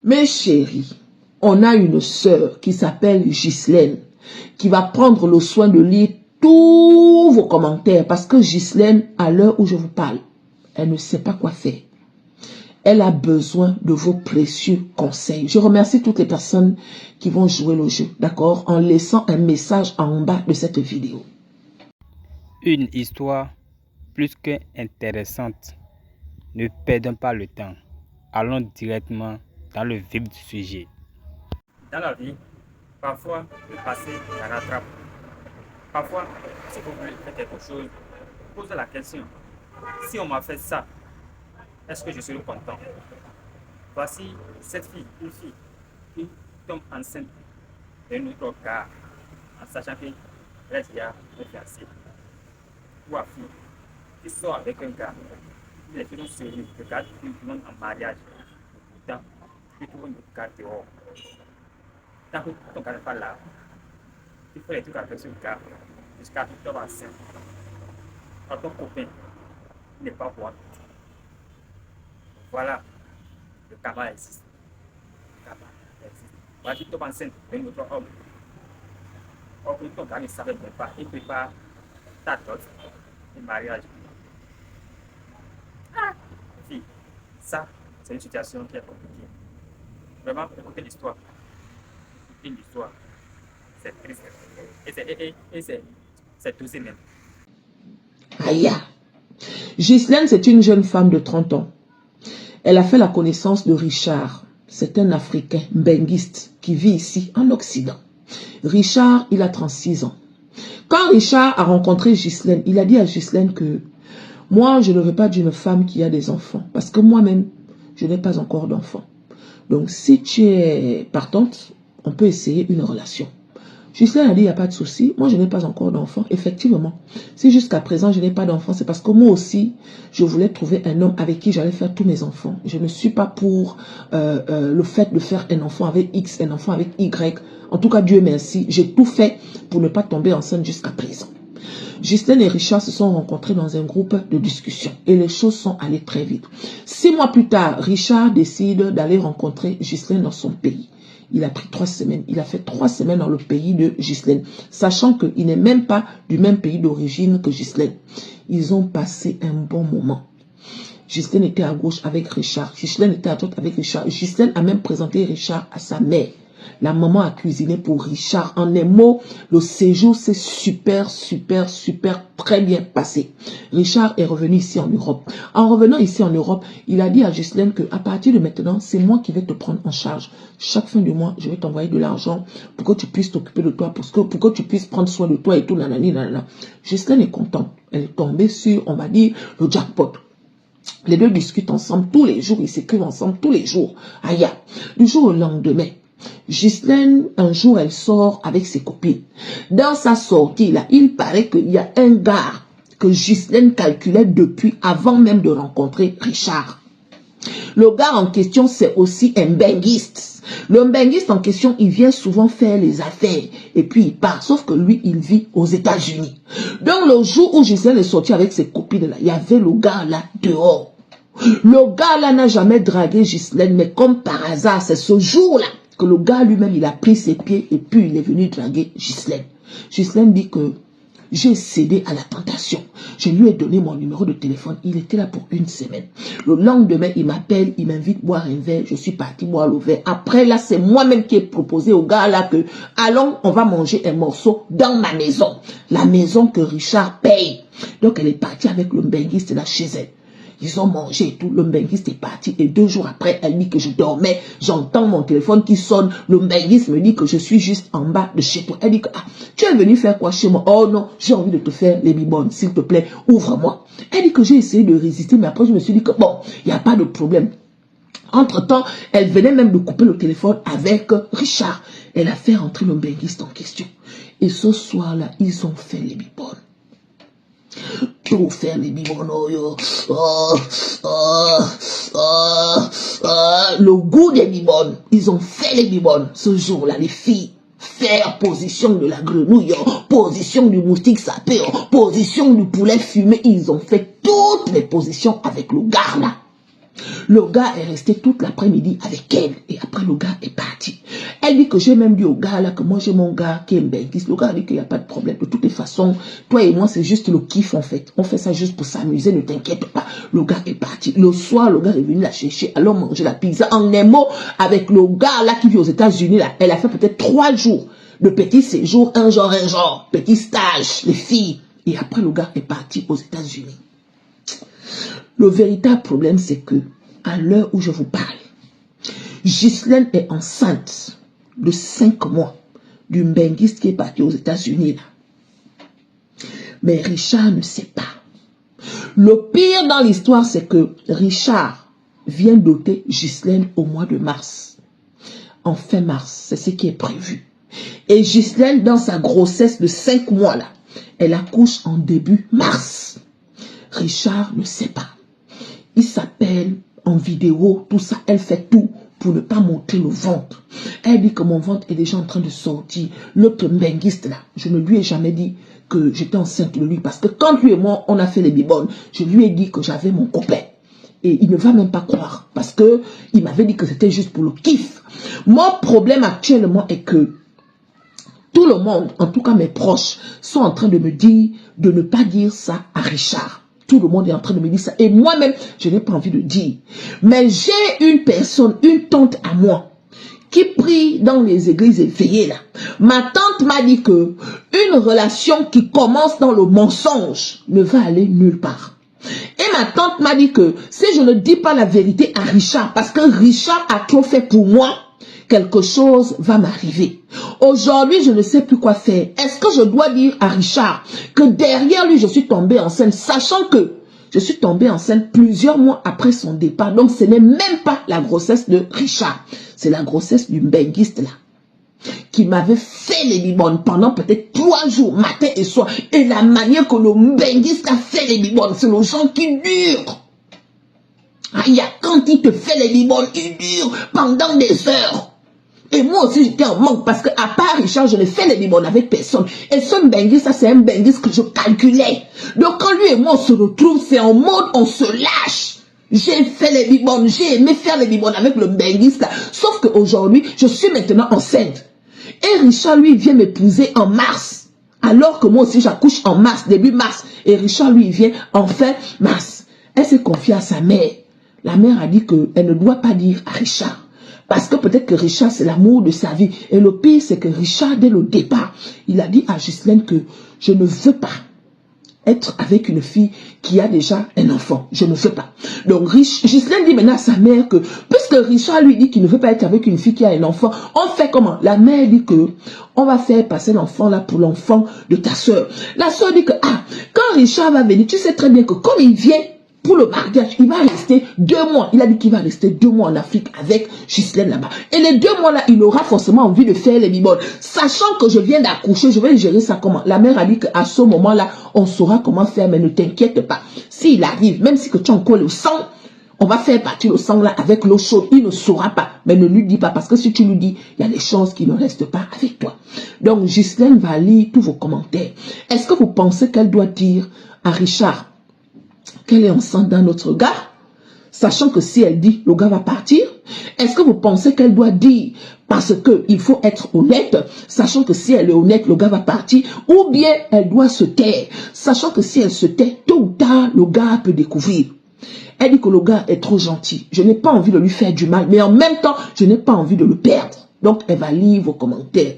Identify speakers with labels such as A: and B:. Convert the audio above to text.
A: Mes chéris, on a une sœur qui s'appelle Ghislaine, qui va prendre le soin de lire tous vos commentaires, parce que Ghislaine, à l'heure où je vous parle, elle ne sait pas quoi faire. Elle a besoin de vos précieux conseils. Je remercie toutes les personnes qui vont jouer le jeu, d'accord, en laissant un message en bas de cette vidéo.
B: Une histoire plus qu'intéressante. Ne perdons pas le temps. Allons directement dans le vif du sujet.
C: Dans la vie, parfois, le passé la rattrape. Parfois, si vous voulez faire quelque chose, posez la question. Si on m'a fait ça, est-ce que je serai content? Voici cette fille, une fille, qui tombe enceinte d'un autre gars, en sachant qu'elle est déjà un fiancé. Ou à fille, qui sort avec un gars, il est toujours sérieux, le gars qui demande en mariage. Pourtant, il trouve une autre gars dehors. Tant que ton gars n'est pas là, il faut les trucs avec ce gars jusqu'à ce que tu tombes enceinte. Alors ton copain n'est pas bon. Voilà, le karma existe. Le karma existe. Voilà, tu tombes enceinte d'un autre homme. Or, que ton gars ne savait même pas, il prépare ta dot de mariage. Ah, fille, ça, c'est une situation qui est compliquée. Vraiment, écoutez l'histoire. Une histoire. C'est triste. Et c'est dosé même.
A: Aïe. Ghislaine, c'est une jeune femme de 30 ans. Elle a fait la connaissance de Richard. C'est un Africain benguiste qui vit ici en Occident. Richard, il a 36 ans. Quand Richard a rencontré Ghislaine, il a dit à Ghislaine que moi, je ne veux pas d'une femme qui a des enfants. Parce que moi-même, je n'ai pas encore d'enfants. Donc, si tu es partante, on peut essayer une relation. Ghislaine a dit, il n'y a pas de souci. Moi, je n'ai pas encore d'enfant. Effectivement, si jusqu'à présent, je n'ai pas d'enfant, c'est parce que moi aussi, je voulais trouver un homme avec qui j'allais faire tous mes enfants. Je ne suis pas pour le fait de faire un enfant avec X, un enfant avec Y. En tout cas, Dieu merci, j'ai tout fait pour ne pas tomber enceinte jusqu'à présent. Ghislaine et Richard se sont rencontrés dans un groupe de discussion et les choses sont allées très vite. 6 mois plus tard, Richard décide d'aller rencontrer Ghislaine dans son pays. Il a pris 3 semaines. Il a fait 3 semaines dans le pays de Ghislaine, sachant qu'il n'est même pas du même pays d'origine que Ghislaine. Ils ont passé un bon moment. Ghislaine était à gauche avec Richard. Ghislaine était à droite avec Richard. Ghislaine a même présenté Richard à sa mère. La maman a cuisiné pour Richard. En un mot, le séjour s'est super très bien passé. Richard est revenu ici en Europe. En revenant ici en Europe, il a dit à Ghislaine que à partir de maintenant, c'est moi qui vais te prendre en charge. Chaque fin du mois, je vais t'envoyer de l'argent pour que tu puisses t'occuper de toi, pour que tu puisses prendre soin de toi et tout. Nanani, nanana. Ghislaine est contente. Elle est tombée sur, on va dire, le jackpot. Les deux discutent ensemble tous les jours. Ils s'écrivent ensemble tous les jours. Aïe, du jour au lendemain. Ghislaine, un jour, elle sort avec ses copines. Dans sa sortie, là, il paraît qu'il y a un gars que Ghislaine calculait depuis avant même de rencontrer Richard. Le gars en question, c'est aussi un benguiste. Le benguiste en question, il vient souvent faire les affaires et puis il part. Sauf que lui, il vit aux États-Unis. Donc, le jour où Ghislaine est sortie avec ses copines, là, il y avait le gars là dehors. Le gars là n'a jamais dragué Ghislaine, mais comme par hasard, c'est ce jour-là que le gars lui-même, il a pris ses pieds et puis il est venu draguer Ghislaine. Ghislaine dit que j'ai cédé à la tentation. Je lui ai donné mon numéro de téléphone. Il était là pour 1 semaine. Le lendemain, il m'appelle, il m'invite boire un verre. Je suis parti boire le verre. Après, là, c'est moi-même qui ai proposé au gars là que, allons, on va manger un morceau dans ma maison. La maison que Richard paye. Donc, elle est partie avec le benguiste là chez elle. Ils ont mangé et tout. Le benguiste est parti. Et 2 jours après, elle dit que je dormais. J'entends mon téléphone qui sonne. Le benguiste me dit que je suis juste en bas de chez toi. Elle dit que, ah, tu es venu faire quoi chez moi? Oh non, j'ai envie de te faire les bibonnes. S'il te plaît, ouvre-moi. Elle dit que j'ai essayé de résister. Mais après, je me suis dit que bon, il n'y a pas de problème. Entre-temps, elle venait même de couper le téléphone avec Richard. Elle a fait rentrer le benguiste en question. Et ce soir-là, ils ont fait les bibonnes. Pour faire les bibonos, le goût des bibones, ils ont fait les bibones ce jour-là, les filles. Faire position de la grenouille, position du moustique sapé, position du poulet fumé, ils ont fait toutes les positions avec le gars là. Le gars est resté toute l'après-midi avec elle. Et après, le gars est parti. Elle dit que j'ai même dit au gars là que moi j'ai mon gars qui est benguiste. Le gars dit qu'il n'y a pas de problème. De toutes les façons, toi et moi, c'est juste le kiff en fait. On fait ça juste pour s'amuser, ne t'inquiète pas. Le gars est parti. Le soir, le gars est venu la chercher. Alors manger la pizza. En un mot, avec le gars là qui vit aux États-Unis là, elle a fait peut-être 3 jours de petit séjour, un genre, petit stage, les filles. Et après, le gars est parti aux États-Unis. Le véritable problème, c'est que, à l'heure où je vous parle, Ghislaine est enceinte de 5 mois du benguiste qui est parti aux États-Unis. Mais Richard ne sait pas. Le pire dans l'histoire, c'est que Richard vient doter Ghislaine au mois de mars. En fin mars, c'est ce qui est prévu. Et Ghislaine, dans sa grossesse de 5 mois, là, elle accouche en début mars. Richard ne sait pas. Il s'appelle en vidéo, tout ça, elle fait tout pour ne pas montrer le ventre. Elle dit que mon ventre est déjà en train de sortir. L'autre benguiste là, je ne lui ai jamais dit que j'étais enceinte de lui parce que quand lui et moi, on a fait les bibonnes, je lui ai dit que j'avais mon copain. Et il ne va même pas croire parce que il m'avait dit que c'était juste pour le kiff. Mon problème actuellement est que tout le monde, en tout cas mes proches, sont en train de me dire de ne pas dire ça à Richard. Tout le monde est en train de me dire ça. Et moi-même, je n'ai pas envie de dire. Mais j'ai une personne, une tante à moi, qui prie dans les églises éveillées là. Ma tante m'a dit que une relation qui commence dans le mensonge ne va aller nulle part. Et ma tante m'a dit que si je ne dis pas la vérité à Richard, parce que Richard a trop fait pour moi, quelque chose va m'arriver. Aujourd'hui, je ne sais plus quoi faire. Est-ce que je dois dire à Richard que derrière lui, je suis tombée enceinte, sachant que je suis tombée enceinte plusieurs mois après son départ. Donc, ce n'est même pas la grossesse de Richard. C'est la grossesse du benguiste là, qui m'avait fait les bibonnes pendant peut-être 3 jours, matin et soir. Et la manière que le benguiste a fait les bibonnes, c'est le genre qui dure. Aïe, quand il te fait les bibonnes, il dure pendant des heures. Et moi aussi, j'étais en manque parce que à part Richard, je n'ai fait les bibonnes avec personne. Et ce benguiste, ça c'est un benguiste que je calculais. Donc quand lui et moi on se retrouve, c'est en mode on se lâche. J'ai fait les bibonnes, j'ai aimé faire les bibonnes avec le benguiste là. Sauf qu'aujourd'hui, je suis maintenant enceinte. Et Richard, lui, vient m'épouser en mars. Alors que moi aussi, j'accouche en mars, début mars. Et Richard, lui, il vient en fin mars. Elle s'est confiée à sa mère. La mère a dit qu'elle ne doit pas dire à Richard. Parce que peut-être que Richard, c'est l'amour de sa vie. Et le pire, c'est que Richard, dès le départ, il a dit à Ghislaine que je ne veux pas être avec une fille qui a déjà un enfant. Je ne veux pas. Donc, Ghislaine dit maintenant à sa mère que, puisque Richard lui dit qu'il ne veut pas être avec une fille qui a un enfant, on fait comment? La mère dit que, on va faire passer l'enfant là pour l'enfant de ta soeur. La soeur dit que, ah, quand Richard va venir, tu sais très bien que comme il vient pour le mariage, il va rester 2 mois. Il a dit qu'il va rester 2 mois en Afrique avec Ghislaine là-bas. Et les 2 mois là, il aura forcément envie de faire les bibonnes. Sachant que je viens d'accoucher, je vais gérer ça comment? La mère a dit qu'à ce moment-là, on saura comment faire, mais ne t'inquiète pas. S'il arrive, même si que tu as encore le sang, on va faire partir le sang là avec l'eau chaude. Il ne saura pas, mais ne lui dis pas, parce que si tu lui dis, il y a des choses qui ne restent pas avec toi. Donc, Ghislaine va lire tous vos commentaires. Est-ce que vous pensez qu'elle doit dire à Richard qu'elle est enceinte d'un autre gars, sachant que si elle dit, le gars va partir? Est-ce que vous pensez qu'elle doit dire, parce qu'il faut être honnête, sachant que si elle est honnête, le gars va partir? Ou bien elle doit se taire, sachant que si elle se tait, tôt ou tard, le gars peut découvrir? Elle dit que le gars est trop gentil. Je n'ai pas envie de lui faire du mal, mais en même temps, je n'ai pas envie de le perdre. Donc, elle va lire vos commentaires.